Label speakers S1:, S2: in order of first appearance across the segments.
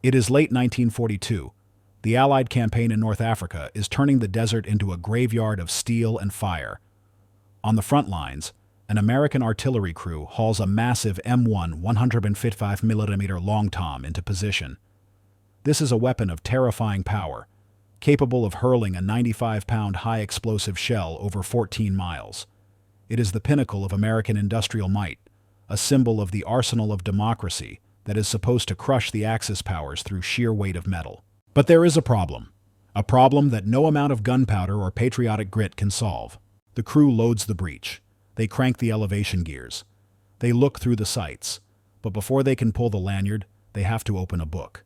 S1: It is late 1942. The Allied campaign in North Africa is turning the desert into a graveyard of steel and fire. On the front lines, an American artillery crew hauls a massive M1 155mm long tom into position. This is a weapon of terrifying power, capable of hurling a 95-pound high-explosive shell over 14 miles. It is the pinnacle of American industrial might, a symbol of the arsenal of democracy that is supposed to crush the Axis powers through sheer weight of metal. But there is a problem that no amount of gunpowder or patriotic grit can solve. The crew loads the breech. They crank the elevation gears. They look through the sights, but before they can pull the lanyard, they have to open a book.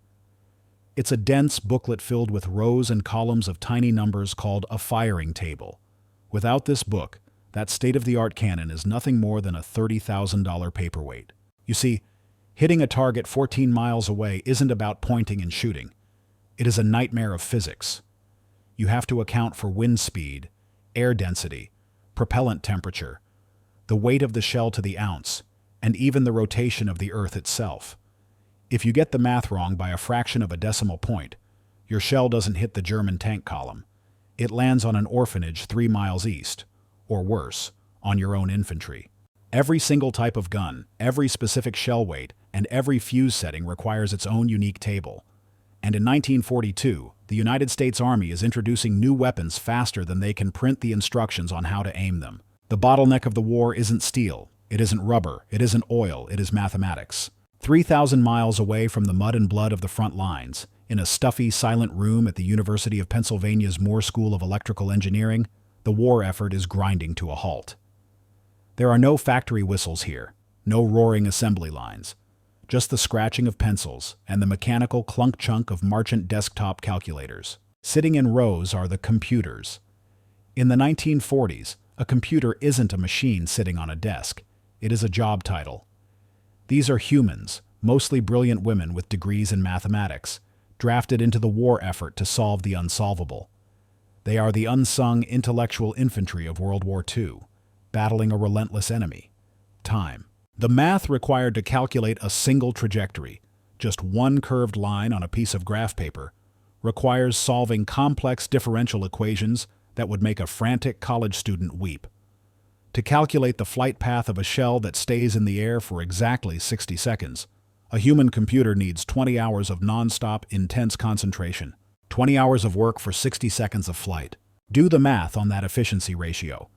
S1: It's a dense booklet filled with rows and columns of tiny numbers called a firing table. Without this book, that state-of-the-art cannon is nothing more than a $30,000 paperweight. You see, hitting a target 14 miles away isn't about pointing and shooting. It is a nightmare of physics. You have to account for wind speed, air density, propellant temperature, the weight of the shell to the ounce, and even the rotation of the Earth itself. If you get the math wrong by a fraction of a decimal point, your shell doesn't hit the German tank column. It lands on an orphanage 3 miles east, or worse, on your own infantry. Every single type of gun, every specific shell weight, and every fuse setting requires its own unique table. And in 1942, the United States Army is introducing new weapons faster than they can print the instructions on how to aim them. The bottleneck of the war isn't steel, it isn't rubber, it isn't oil, it is mathematics. 3,000 miles away from the mud and blood of the front lines, in a stuffy, silent room at the University of Pennsylvania's Moore School of Electrical Engineering, the war effort is grinding to a halt. There are no factory whistles here, no roaring assembly lines, just the scratching of pencils and the mechanical clunk-chunk of Marchant desktop calculators. Sitting in rows are the computers. In the 1940s, a computer isn't a machine sitting on a desk. It is a job title. These are humans, mostly brilliant women with degrees in mathematics, drafted into the war effort to solve the unsolvable. They are the unsung intellectual infantry of World War II, battling a relentless enemy, time. The math required to calculate a single trajectory, just one curved line on a piece of graph paper, requires solving complex differential equations that would make a frantic college student weep. To calculate the flight path of a shell that stays in the air for exactly 60 seconds, a human computer needs 20 hours of non-stop, intense concentration, 20 hours of work for 60 seconds of flight. Do the math on that efficiency ratio.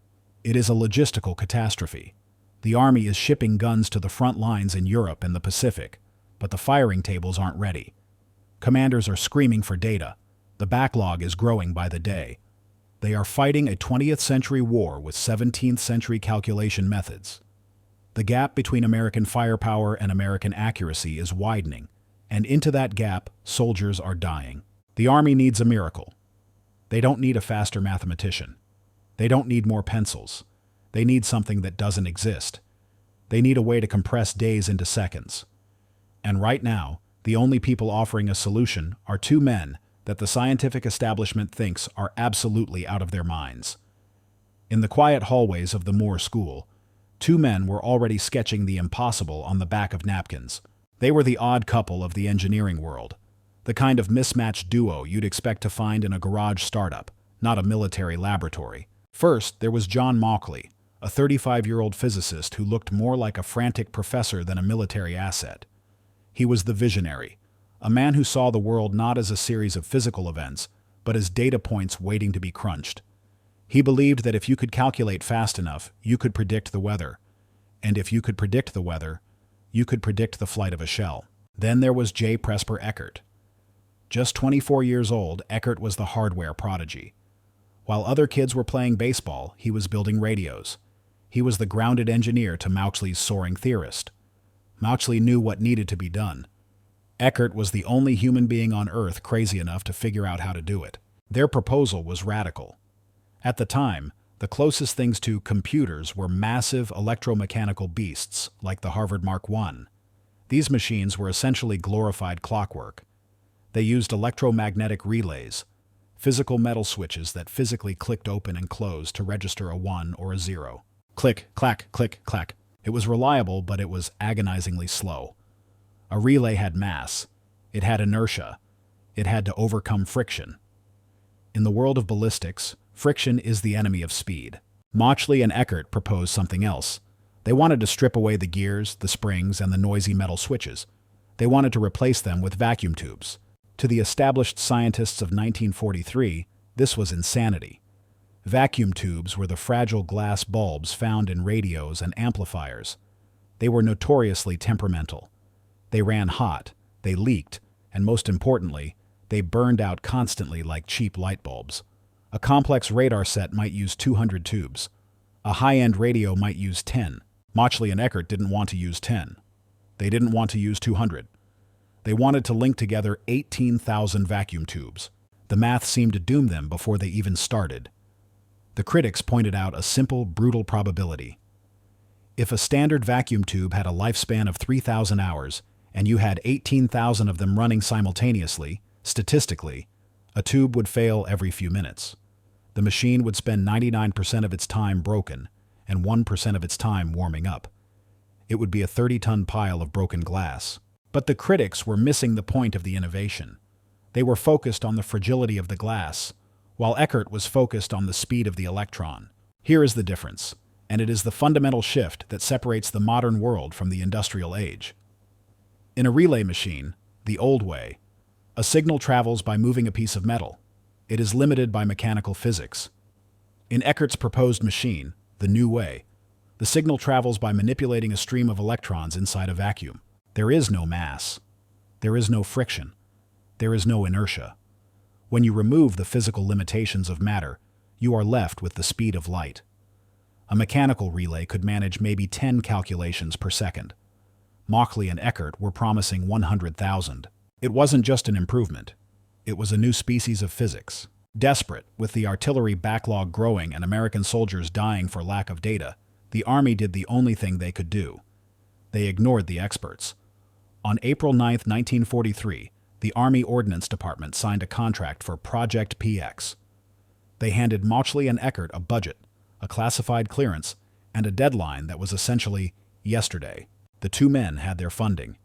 S1: It is a logistical catastrophe. The Army is shipping guns to the front lines in Europe and the Pacific, but the firing tables aren't ready. Commanders are screaming for data. The backlog is growing by the day. They are fighting a 20th century war with 17th century calculation methods. The gap between American firepower and American accuracy is widening, and into that gap, soldiers are dying. The Army needs a miracle. They don't need a faster mathematician. They don't need more pencils. They need something that doesn't exist. They need a way to compress days into seconds. And right now, the only people offering a solution are two men that the scientific establishment thinks are absolutely out of their minds. In the quiet hallways of the Moore School, two men were already sketching the impossible on the back of napkins. They were the odd couple of the engineering world, the kind of mismatched duo you'd expect to find in a garage startup, not a military laboratory. First, there was John Mauchly, a 35-year-old physicist who looked more like a frantic professor than a military asset. He was the visionary, a man who saw the world not as a series of physical events, but as data points waiting to be crunched. He believed that if you could calculate fast enough, you could predict the weather. And if you could predict the weather, you could predict the flight of a shell. Then there was J. Presper Eckert. Just 24 years old, Eckert was the hardware prodigy. While other kids were playing baseball, he was building radios. He was the grounded engineer to Mauchly's soaring theorist. Mauchly knew what needed to be done. Eckert was the only human being on Earth crazy enough to figure out how to do it. Their proposal was radical. At the time, the closest things to computers were massive electromechanical beasts like the Harvard Mark I. These machines were essentially glorified clockwork. They used electromagnetic relays, physical metal switches that physically clicked open and closed to register a 1 or a 0. Click, clack, click, clack. It was reliable, but it was agonizingly slow. A relay had mass. It had inertia. It had to overcome friction. In the world of ballistics, friction is the enemy of speed. Mauchly and Eckert proposed something else. They wanted to strip away the gears, the springs, and the noisy metal switches. They wanted to replace them with vacuum tubes. To the established scientists of 1943, this was insanity. Vacuum tubes were the fragile glass bulbs found in radios and amplifiers. They were notoriously temperamental. They ran hot, they leaked, and most importantly, they burned out constantly like cheap light bulbs. A complex radar set might use 200 tubes. A high-end radio might use 10. Mauchly and Eckert didn't want to use 10. They didn't want to use 200. They wanted to link together 18,000 vacuum tubes. The math seemed to doom them before they even started. The critics pointed out a simple, brutal probability. If a standard vacuum tube had a lifespan of 3,000 hours, and you had 18,000 of them running simultaneously, statistically, a tube would fail every few minutes. The machine would spend 99% of its time broken, and 1% of its time warming up. It would be a 30-ton pile of broken glass. But the critics were missing the point of the innovation. They were focused on the fragility of the glass, while Eckert was focused on the speed of the electron. Here is the difference, and it is the fundamental shift that separates the modern world from the industrial age. In a relay machine, the old way, a signal travels by moving a piece of metal. It is limited by mechanical physics. In Eckert's proposed machine, the new way, the signal travels by manipulating a stream of electrons inside a vacuum. There is no mass. There is no friction. There is no inertia. When you remove the physical limitations of matter, you are left with the speed of light. A mechanical relay could manage maybe 10 calculations per second. Mauchly and Eckert were promising 100,000. It wasn't just an improvement. It was a new species of physics. Desperate, with the artillery backlog growing and American soldiers dying for lack of data, the Army did the only thing they could do. They ignored the experts. On April 9, 1943, the Army Ordnance Department signed a contract for Project PX. They handed Mauchly and Eckert a budget, a classified clearance, and a deadline that was essentially yesterday. The two men had their funding.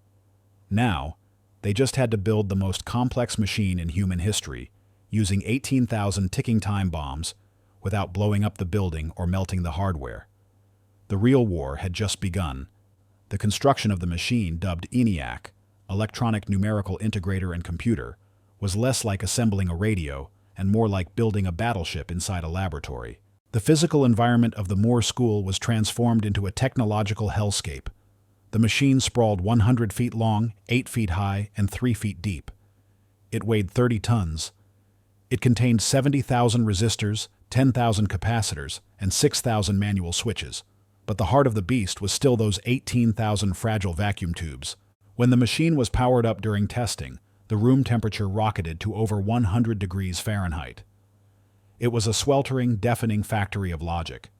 S1: Now, they just had to build the most complex machine in human history, using 18,000 ticking time bombs without blowing up the building or melting the hardware. The real war had just begun. The construction of the machine, dubbed ENIAC, Electronic Numerical Integrator and Computer, was less like assembling a radio and more like building a battleship inside a laboratory. The physical environment of the Moore School was transformed into a technological hellscape. The machine sprawled 100 feet long, 8 feet high, and 3 feet deep. It weighed 30 tons. It contained 70,000 resistors, 10,000 capacitors, and 6,000 manual switches. But the heart of the beast was still those 18,000 fragile vacuum tubes. When the machine was powered up during testing, the room temperature rocketed to over 100 degrees Fahrenheit. It was a sweltering, deafening factory of logic.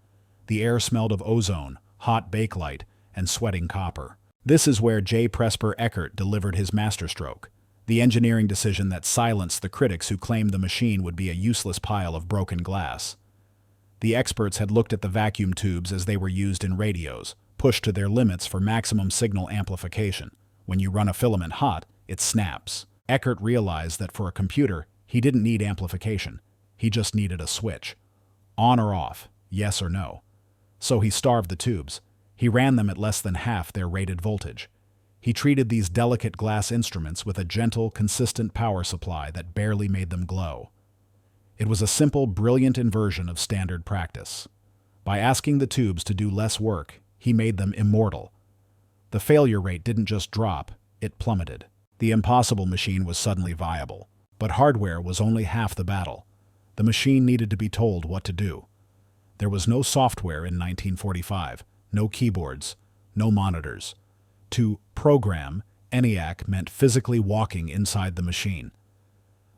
S1: The air smelled of ozone, hot bakelite, and sweating copper. This is where J. Presper Eckert delivered his masterstroke, the engineering decision that silenced the critics who claimed the machine would be a useless pile of broken glass. The experts had looked at the vacuum tubes as they were used in radios, pushed to their limits for maximum signal amplification. When you run a filament hot, it snaps. Eckert realized that for a computer, he didn't need amplification. He just needed a switch. On or off, yes or no. So he starved the tubes. He ran them at less than half their rated voltage. He treated these delicate glass instruments with a gentle, consistent power supply that barely made them glow. It was a simple, brilliant inversion of standard practice. By asking the tubes to do less work, he made them immortal. The failure rate didn't just drop, it plummeted. The impossible machine was suddenly viable. But hardware was only half the battle. The machine needed to be told what to do. There was no software in 1945, no keyboards, no monitors. To program, ENIAC meant physically walking inside the machine.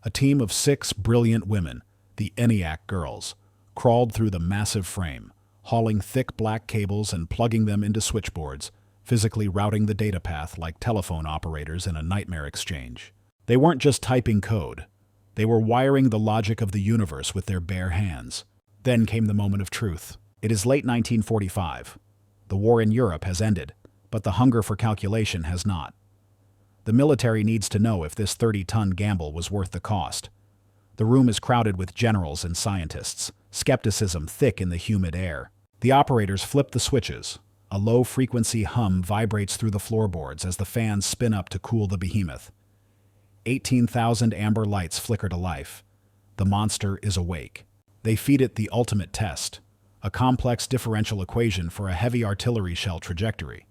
S1: A team of 6 brilliant women, the ENIAC girls, crawled through the massive frame, hauling thick black cables and plugging them into switchboards, physically routing the data path like telephone operators in a nightmare exchange. They weren't just typing code. They were wiring the logic of the universe with their bare hands. Then came the moment of truth. It is late 1945. The war in Europe has ended, but the hunger for calculation has not. The military needs to know if this 30-ton gamble was worth the cost. The room is crowded with generals and scientists, skepticism thick in the humid air. The operators flip the switches. A low-frequency hum vibrates through the floorboards as the fans spin up to cool the behemoth. 18,000 amber lights flicker to life. The monster is awake. They feed it the ultimate test, a complex differential equation for a heavy artillery shell trajectory.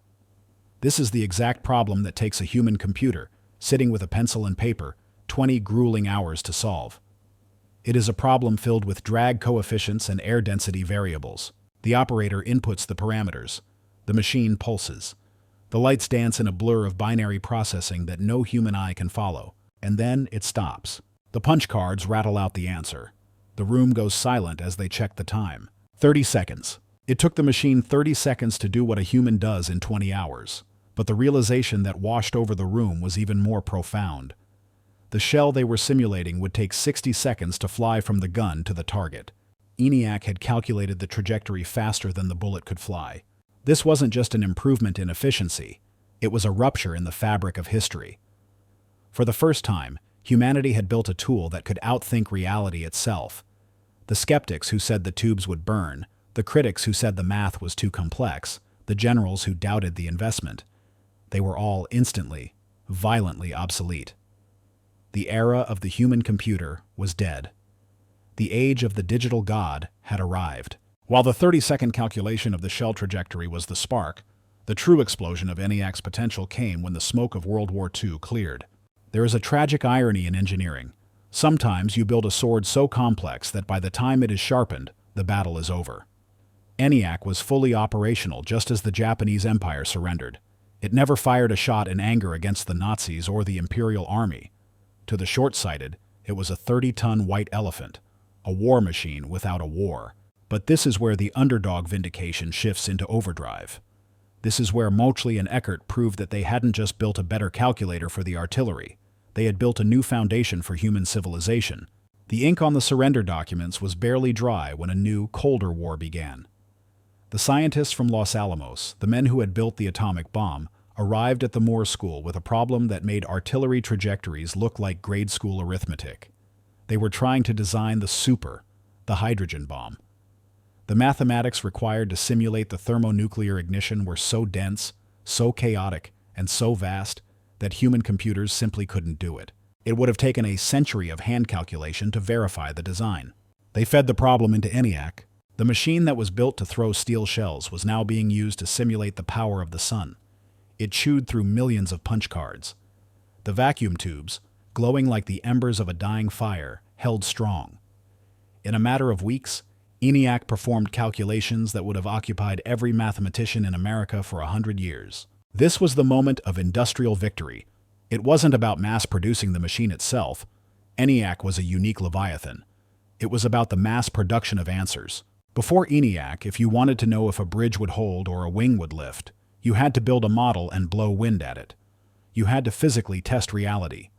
S1: This is the exact problem that takes a human computer, sitting with a pencil and paper, 20 grueling hours to solve. It is a problem filled with drag coefficients and air density variables. The operator inputs the parameters. The machine pulses. The lights dance in a blur of binary processing that no human eye can follow. And then it stops. The punch cards rattle out the answer. The room goes silent as they check the time. 30 seconds. It took the machine 30 seconds to do what a human does in 20 hours. But the realization that washed over the room was even more profound. The shell they were simulating would take 60 seconds to fly from the gun to the target. ENIAC had calculated the trajectory faster than the bullet could fly. This wasn't just an improvement in efficiency. It was a rupture in the fabric of history. For the first time, humanity had built a tool that could outthink reality itself. The skeptics who said the tubes would burn, the critics who said the math was too complex, the generals who doubted the investment, they were all instantly, violently obsolete. The era of the human computer was dead. The age of the digital god had arrived. While the 30-second calculation of the shell trajectory was the spark, the true explosion of ENIAC's potential came when the smoke of World War II cleared. There is a tragic irony in engineering. Sometimes you build a sword so complex that by the time it is sharpened, the battle is over. ENIAC was fully operational just as the Japanese Empire surrendered. It never fired a shot in anger against the Nazis or the Imperial Army. To the short-sighted, it was a 30-ton white elephant, a war machine without a war. But this is where the underdog vindication shifts into overdrive. This is where Mauchly and Eckert proved that they hadn't just built a better calculator for the artillery. They had built a new foundation for human civilization. The ink on the surrender documents was barely dry when a new, colder war began. The scientists from Los Alamos, the men who had built the atomic bomb, arrived at the Moore School with a problem that made artillery trajectories look like grade school arithmetic. They were trying to design the hydrogen bomb. The mathematics required to simulate the thermonuclear ignition were so dense, so chaotic, and so vast that human computers simply couldn't do it. It would have taken a century of hand calculation to verify the design. They fed the problem into ENIAC. The machine that was built to throw steel shells was now being used to simulate the power of the sun. It chewed through millions of punch cards. The vacuum tubes, glowing like the embers of a dying fire, held strong. In a matter of weeks, ENIAC performed calculations that would have occupied every mathematician in America for 100 years. This was the moment of industrial victory. It wasn't about mass-producing the machine itself. ENIAC was a unique leviathan. It was about the mass production of answers. Before ENIAC, if you wanted to know if a bridge would hold or a wing would lift, you had to build a model and blow wind at it. You had to physically test reality.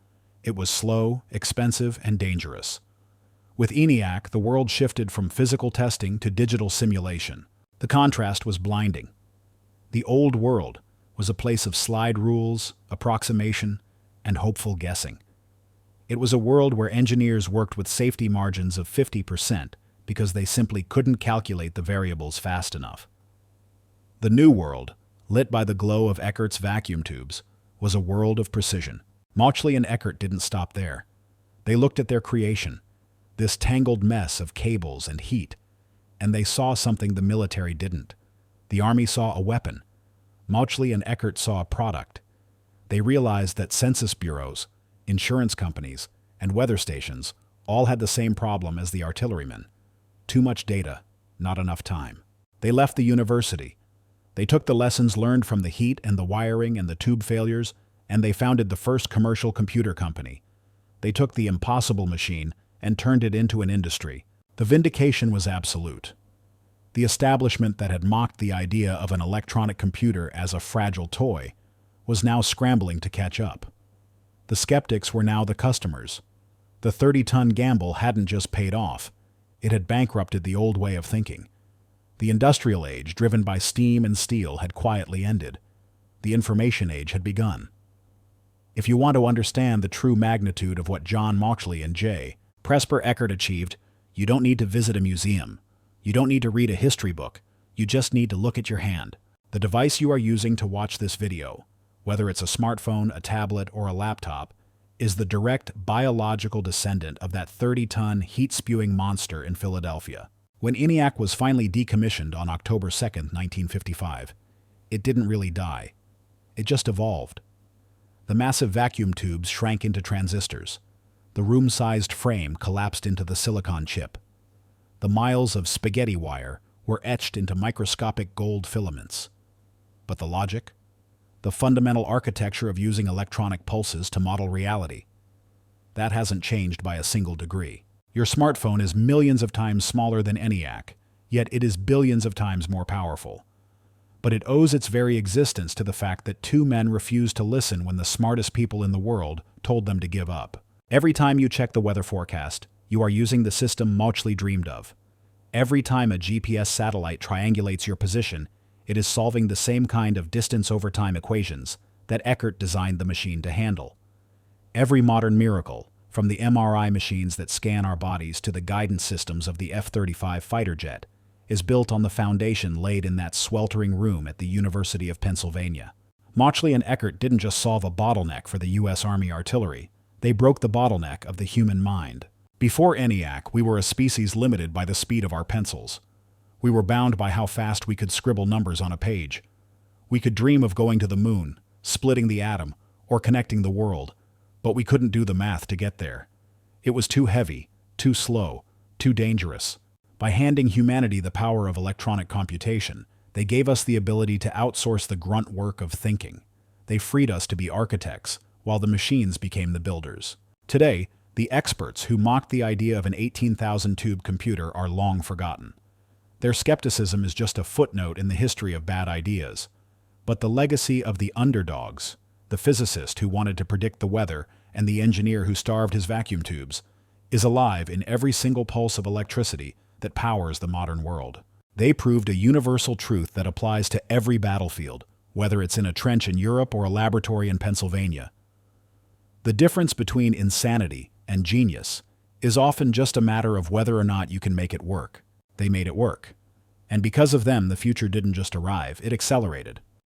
S1: It was slow, expensive, and dangerous. With ENIAC, the world shifted from physical testing to digital simulation. The contrast was blinding. The old world was a place of slide rules, approximation, and hopeful guessing. It was a world where engineers worked with safety margins of 50% because they simply couldn't calculate the variables fast enough. The new world, lit by the glow of Eckert's vacuum tubes, was a world of precision. Mauchly and Eckert didn't stop there. They looked at their creation, this tangled mess of cables and heat, and they saw something the military didn't. The Army saw a weapon. Mauchly and Eckert saw a product. They realized that census bureaus, insurance companies, and weather stations all had the same problem as the artillerymen. Too much data, not enough time. They left the university. They took the lessons learned from the heat and the wiring and the tube failures, and they founded the first commercial computer company. They took the impossible machine and turned it into an industry. The vindication was absolute. The establishment that had mocked the idea of an electronic computer as a fragile toy was now scrambling to catch up. The skeptics were now the customers. The 30-ton gamble hadn't just paid off. It had bankrupted the old way of thinking. The industrial age, driven by steam and steel, had quietly ended. The information age had begun. If you want to understand the true magnitude of what John Mauchly and J. Presper Eckert achieved, you don't need to visit a museum. You don't need to read a history book. You just need to look at your hand. The device you are using to watch this video, whether it's a smartphone, a tablet, or a laptop, is the direct biological descendant of that 30-ton, heat-spewing monster in Philadelphia. When ENIAC was finally decommissioned on October 2, 1955, it didn't really die. It just evolved. The massive vacuum tubes shrank into transistors. The room-sized frame collapsed into the silicon chip. The miles of spaghetti wire were etched into microscopic gold filaments. But the logic? The fundamental architecture of using electronic pulses to model reality. That hasn't changed by a single degree. Your smartphone is millions of times smaller than ENIAC, yet it is billions of times more powerful. But it owes its very existence to the fact that two men refused to listen when the smartest people in the world told them to give up. Every time you check the weather forecast, you are using the system Mauchly dreamed of. Every time a GPS satellite triangulates your position, it is solving the same kind of distance over time equations that Eckert designed the machine to handle. Every modern miracle, from the MRI machines that scan our bodies to the guidance systems of the F-35 fighter jet, is built on the foundation laid in that sweltering room at the University of Pennsylvania. Mauchly and Eckert didn't just solve a bottleneck for the U.S. Army artillery, they broke the bottleneck of the human mind. Before ENIAC, we were a species limited by the speed of our pencils. We were bound by how fast we could scribble numbers on a page. We could dream of going to the moon, splitting the atom, or connecting the world, but we couldn't do the math to get there. It was too heavy, too slow, too dangerous. By handing humanity the power of electronic computation, they gave us the ability to outsource the grunt work of thinking. They freed us to be architects, while the machines became the builders. Today, the experts who mocked the idea of an 18,000-tube computer are long forgotten. Their skepticism is just a footnote in the history of bad ideas. But the legacy of the underdogs, the physicist who wanted to predict the weather and the engineer who starved his vacuum tubes, is alive in every single pulse of electricity that powers the modern world. They proved a universal truth that applies to every battlefield, whether it's in a trench in Europe or a laboratory in Pennsylvania. The difference between insanity and genius is often just a matter of whether or not you can make it work. They made it work. And because of them, the future didn't just arrive, it accelerated.